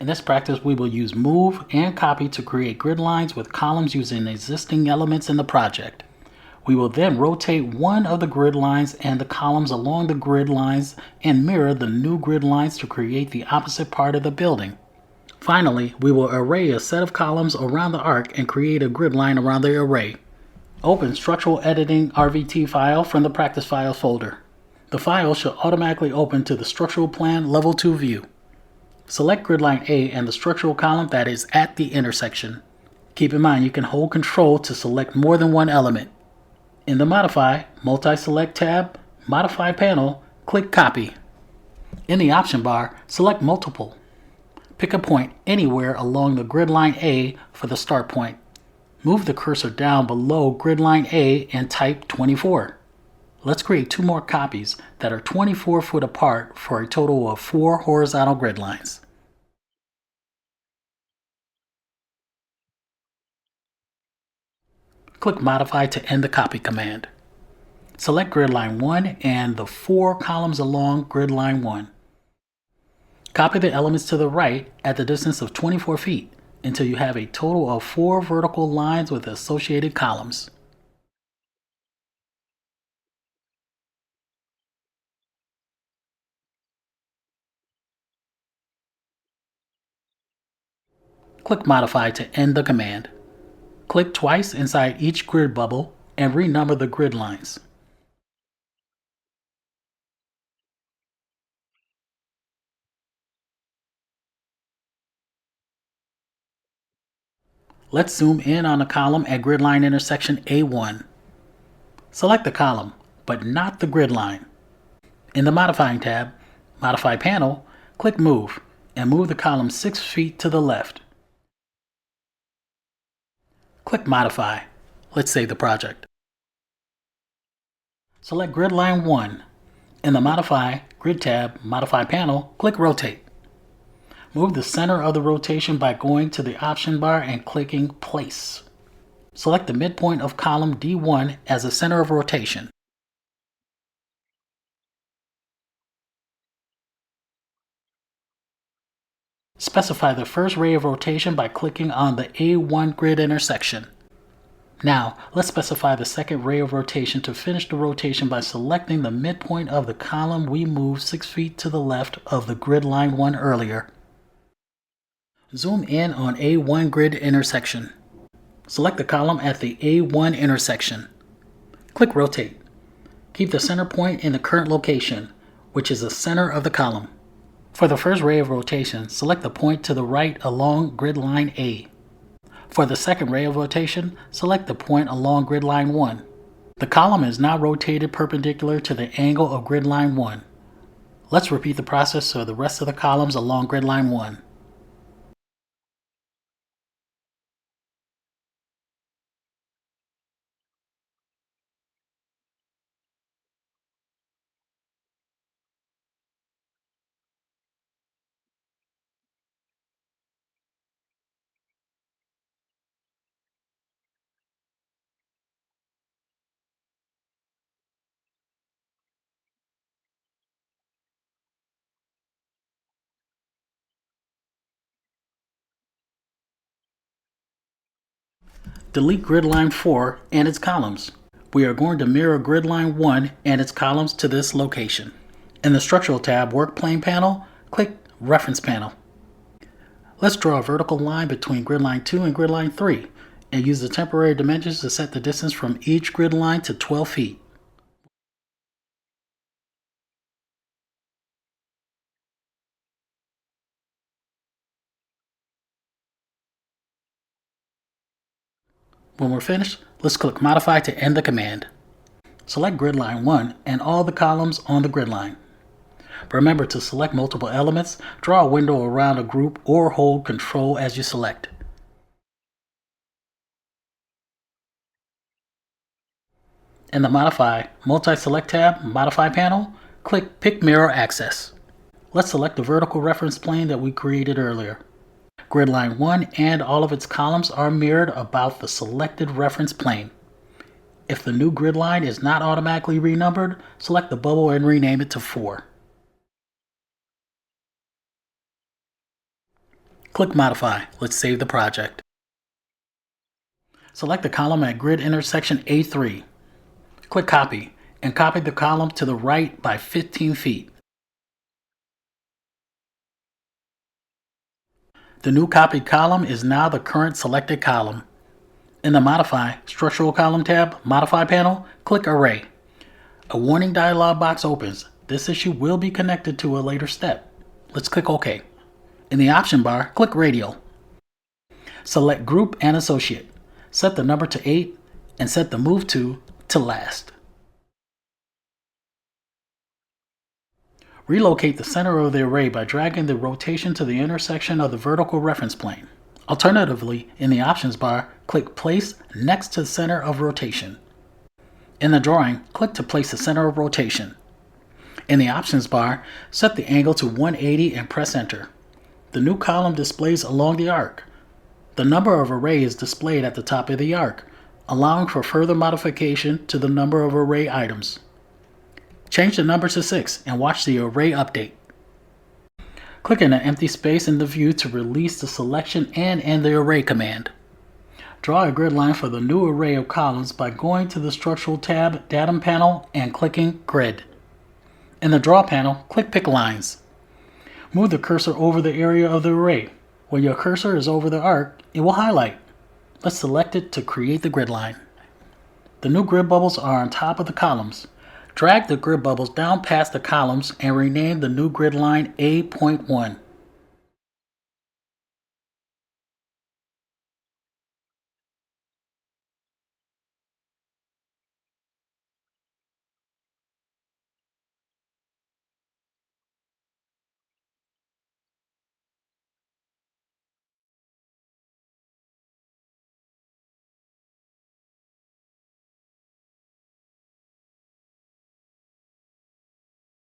In this practice, we will use move and copy to create grid lines with columns using existing elements in the project. We will then rotate one of the grid lines and the columns along the grid lines and mirror the new grid lines to create the opposite part of the building. Finally, we will array a set of columns around the arc and create a grid line around the array. Open Structural Editing RVT file from the Practice Files folder. The file should automatically open to the Structural Plan Level 2 view. Select grid line A and the structural column that is at the intersection. Keep in mind you can hold Control to select more than one element. In the Modify, Multi-Select tab, Modify panel, click Copy. In the option bar, select Multiple. Pick a point anywhere along the grid line A for the start point. Move the cursor down below grid line A and type 24. Let's create 2 more copies that are 24 foot apart for a total of 4 horizontal grid lines. Click Modify to end the copy command. Select grid line 1 and the 4 columns along grid line 1. Copy the elements to the right at the distance of 24 feet until you have a total of 4 vertical lines with associated columns. Click Modify to end the command. Click twice inside each grid bubble and renumber the grid lines. Let's zoom in on the column at grid line intersection A1. Select the column, but not the grid line. In the Modifying tab, Modify panel, click Move and move the column 6 feet to the left. Click Modify. Let's save the project. Select grid line 1. In the Modify Grid tab, Modify panel, click Rotate. Move the center of the rotation by going to the option bar and clicking Place. Select the midpoint of column D1 as the center of rotation. Specify the first ray of rotation by clicking on the A1 grid intersection. Now, let's specify the second ray of rotation to finish the rotation by selecting the midpoint of the column we moved 6 feet to the left of the grid line 1 earlier. Zoom in on A1 grid intersection. Select the column at the A1 intersection. Click Rotate. Keep the center point in the current location, which is the center of the column. For the first ray of rotation, select the point to the right along grid line A. For the second ray of rotation, select the point along grid line 1. The column is now rotated perpendicular to the angle of grid line 1. Let's repeat the process for the rest of the columns along grid line 1. Delete grid line 4 and its columns. We are going to mirror grid line 1 and its columns to this location. In the Structural tab Work Plane panel, click Reference panel. Let's draw a vertical line between grid line 2 and grid line 3 and use the temporary dimensions to set the distance from each grid line to 12 feet. When we're finished, let's click Modify to end the command. Select grid line 1 and all the columns on the grid line. Remember to select multiple elements, draw a window around a group, or hold Control as you select. In the Modify Multi-Select tab, Modify panel, click Pick Mirror Axis. Let's select the vertical reference plane that we created earlier. Grid line 1 and all of its columns are mirrored about the selected reference plane. If the new grid line is not automatically renumbered, select the bubble and rename it to 4. Click Modify. Let's save the project. Select the column at grid intersection A3. Click Copy and copy the column to the right by 15 feet. The new copied column is now the current selected column. In the Modify Structural Column tab, Modify panel, click Array. A warning dialog box opens. This issue will be connected to a later step. Let's click OK. In the option bar, click Radial. Select Group and Associate. Set the number to 8 and set the Move to Last. Relocate the center of the array by dragging the rotation to the intersection of the vertical reference plane. Alternatively, in the options bar, click Place next to the center of rotation. In the drawing, click to place the center of rotation. In the options bar, set the angle to 180 and press Enter. The new column displays along the arc. The number of arrays is displayed at the top of the arc, allowing for further modification to the number of array items. Change the number to 6 and watch the array update. Click in an empty space in the view to release the selection and end the array command. Draw a grid line for the new array of columns by going to the Structural tab, Datum panel, and clicking Grid. In the Draw panel, click Pick Lines. Move the cursor over the area of the array. When your cursor is over the arc, it will highlight. Let's select it to create the grid line. The new grid bubbles are on top of the columns. Drag the grid bubbles down past the columns and rename the new grid line A.1.